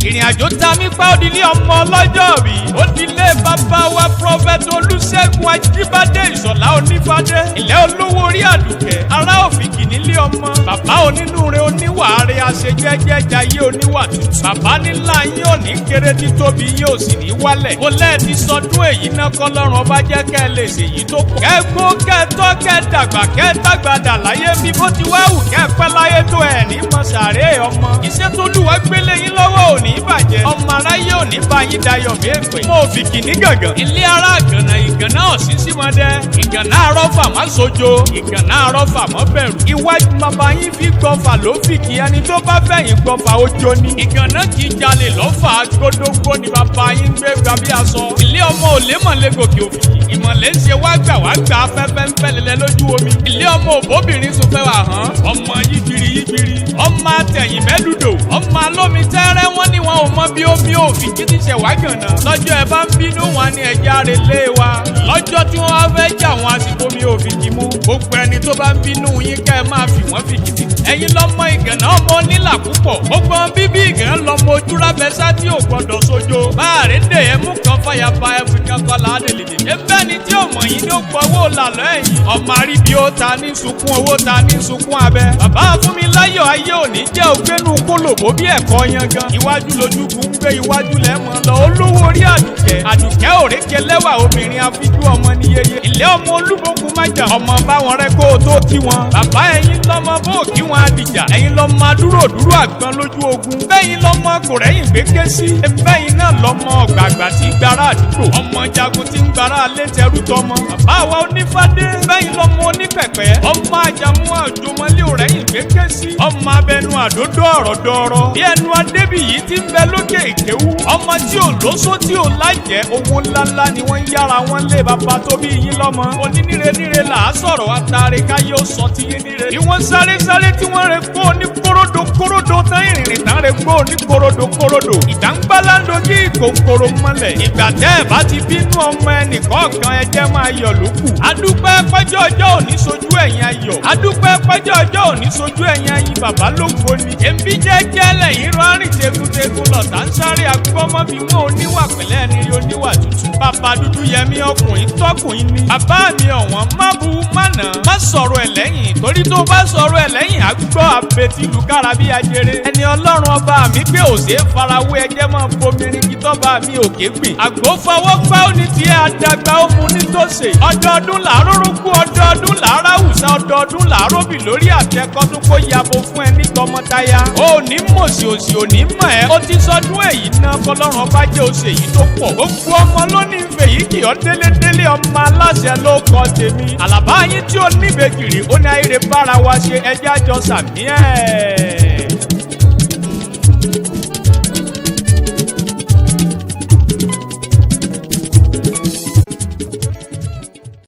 ìrìn àjò ta mí pa òdìlé ọmọ ọlọ́jọ́ bí òdìlé bàbá wa prọfẹ̀tì Olúṣẹ́gun Ajíbádé Ìṣọ̀lá Onífádé ilẹ̀ olówó orí Àdùkẹ́ ará Òfìkì nílé ọmọ bàbá onínúure oníwàáre àṣejẹ́jẹ́ jayé oníwà tútù bàbá nílá yín ò ní kéré títóbi yín ò sì ní wálẹ̀ kó lẹ́ẹ̀tì sọdún èyí náà kọ́lọ́run ọba jẹ́ kẹ́ ẹ lè ṣèyí tó pọ̀ kẹ́gbó kẹ́tọ́ kẹ́dàgbà kẹ́dàgbàdà láyé bí bó ti wá wù kẹ́ pẹ́ láyé tó ẹ̀ ní mọ̀sàrẹ́ ọmọ iṣẹ́ tó lù wá gbélé yín lọ́wọ́ ò ní bàjẹ́ ọmọ aráyé ò ní bá yín dayọ̀ méèpẹ̀ mo Òfìkì ní gàngàn ilé ara àgànà ìgànná ọ̀sísí mọ́dẹ ìgànná àrọ́fà má sojo ìgànná àrọ́fà mọ́ bẹ̀rù iwájú bàbá yín fi gbọ́fà lófìkì ẹni tó bá fẹ̀yìn gbọ́fà ojo ni ìgànná kì í jalè lọ́fà gbódógbó ni bàbá yín gbé gbà bí aṣọ ilé ọmọ òlé mọ̀lẹ́ gòkè Òfìkì ìmọ̀lẹ́ ń ṣe wá gbà afẹ́fẹ́ ń fẹ́lẹ́lẹ́ lójú omi ilé ọmọ òbóbìnrin sùn fẹ́ wà hàn ọmọ yíbiri ọmọ àtẹ̀yìn mẹ́lúdò ọmọ alómi tẹ́rẹ́ wọ́n ní wọn ò mọ bí omi Òfìkì ti ṣẹ̀ wá gànà lọ́jọ́ ẹ bá ń bínú wọn ní ẹja rẹ̀ lé wa lọ́jọ́ tí wọ́n wá fẹ́ jà wọn àsìkò mi Òfìkì mú gbogbo ẹni tó bá ń bínú yín kẹ́ ẹ máa fi wọ́n fìkìtì ẹ̀yin lọ́mọ ìgànnà ọmọ onílà púpọ̀ gbogbo bíbí ìgànnà lọ́mọ ojúrábẹ́sá tí ò gbọ́dọ̀ sójó báàrí dè é mú kan fàyàfà ẹ̀fìkan kọlà àdèlèdè ẹ̀fẹ́ ni tí ọmọ yìí ló gbọ́wọ́ làlọ́ ẹ̀yìn ọmọ àríbi ó ta ní sunkún owó ta ní sunkún abẹ bàbá Fúnmiláyọ̀ ayé òní jẹ́ ògbénu kólòbó bí ẹ̀kọ́ yangan iwájú lójúkú ń gbé iwájú lẹ́mọ̀ lọ olówó orí Àdùkẹ́ òrékè lẹ́wà obìnrin afíjú ọmọ ní yeye ilé ọmọ Olúbókun májà ọmọ báwọn rẹ kó o tó kí wọn bàbá ẹ̀yin lọ́mọ bó kí wọn adìjà ẹ̀yin lọ́mọ adúrò àgbọn lójú ogun bẹ́yìn lọ́mọ kòrẹ́yìn gbégbé sí bẹ́yìn náà lọ́mọ ọ̀gbàgbà tí gbára àdúgbò ọmọ jagun tí ń gbára alẹ́ tẹrú tọmọ bàbá wa Onífádé bẹ́yìn lọ́mọ onípẹ̀pẹ́ ọmọ àjàmú àjòmọ́lé òrẹ́yìn gbégbé sí ọmọ abẹnú àdódó ọ̀rọ̀ dọ́rọ́ bí ẹnu Adébíyì tí ń bẹ lókè Ìkéwú ọmọ tí ò lóṣó tí ò lájẹ́ owó ńláńlá ni wọ́n ń yára wọn lé bàbá tó bí yín lọ́mọ onínire là á sọ̀rọ̀ àtàrí káyé ó sọ ti yín níre bí wọ́n sáré tí wọ́n rẹ kó ní kóródó tán ìrìnrìn tán rẹ kó ní kóródó ìdángbálá ń dojú ìkòkòrò mọ́lẹ̀ ìgbà tẹ́ ẹ̀ bá ti bínú ọmọ ẹnìkọ̀ọ̀kan ẹ jẹ́ máa yọ̀ lókù adúpẹ́ pẹ́jọ́ ọjọ́ òní sojú ẹ̀yìn ayọ̀ adúpẹ́ pẹ́jọ́ ọjọ́ òní sojú ẹ̀yìn ayìn bàbá lóko ni èmi jẹ́jẹ́ lẹ́yìn rọ́rìn tegun lọ̀tà ń sáré agbọ́mọ́ bí wọn oníwà pẹ̀lẹ́ ni oníwà tútù bàbá dúdú yẹmí ọkùnrin tọkùnrin ni bàbá mi ọ̀wọ́n má bu mánà má sọ̀rọ̀ ẹ̀ lẹ́yìn torí tó bá sọ̀rọ̀ ẹ̀ lẹ́yìn àgbọ̀ àbẹ̀tìlù kára bí ajere ẹni Ọlọ́run ọba mi pé òsè farawé ẹjẹ́ máa bomirin kí tọ́ba mi òkè gbìn àgbo fọwọ́ gbá ó ní tiẹ̀ àdàgbà ó mu ní tòsè ọdọọdún làárọ̀ rúkú ọdọọdún làárọ̀ àwùsá ọdọọdún làárọ̀ bì lórí àtẹkọ́ tó kó yabo fún ẹni tọmọtaya ó ní mòsì òsì òní mọ̀ ẹ́ ó ti sọdún èyí náà kọlọ́run ọba jẹ́ òsè yìí tó pọ̀ gbogbo ọmọ lónìí fèyí kì ọ́ délédélé ọmọ aláṣẹ ló kọ́ tèmi àlàbá yín tí ó níbejìrì ó ní ayére bára wa ṣe ẹjẹ́ àjọ sàmí ẹ̀.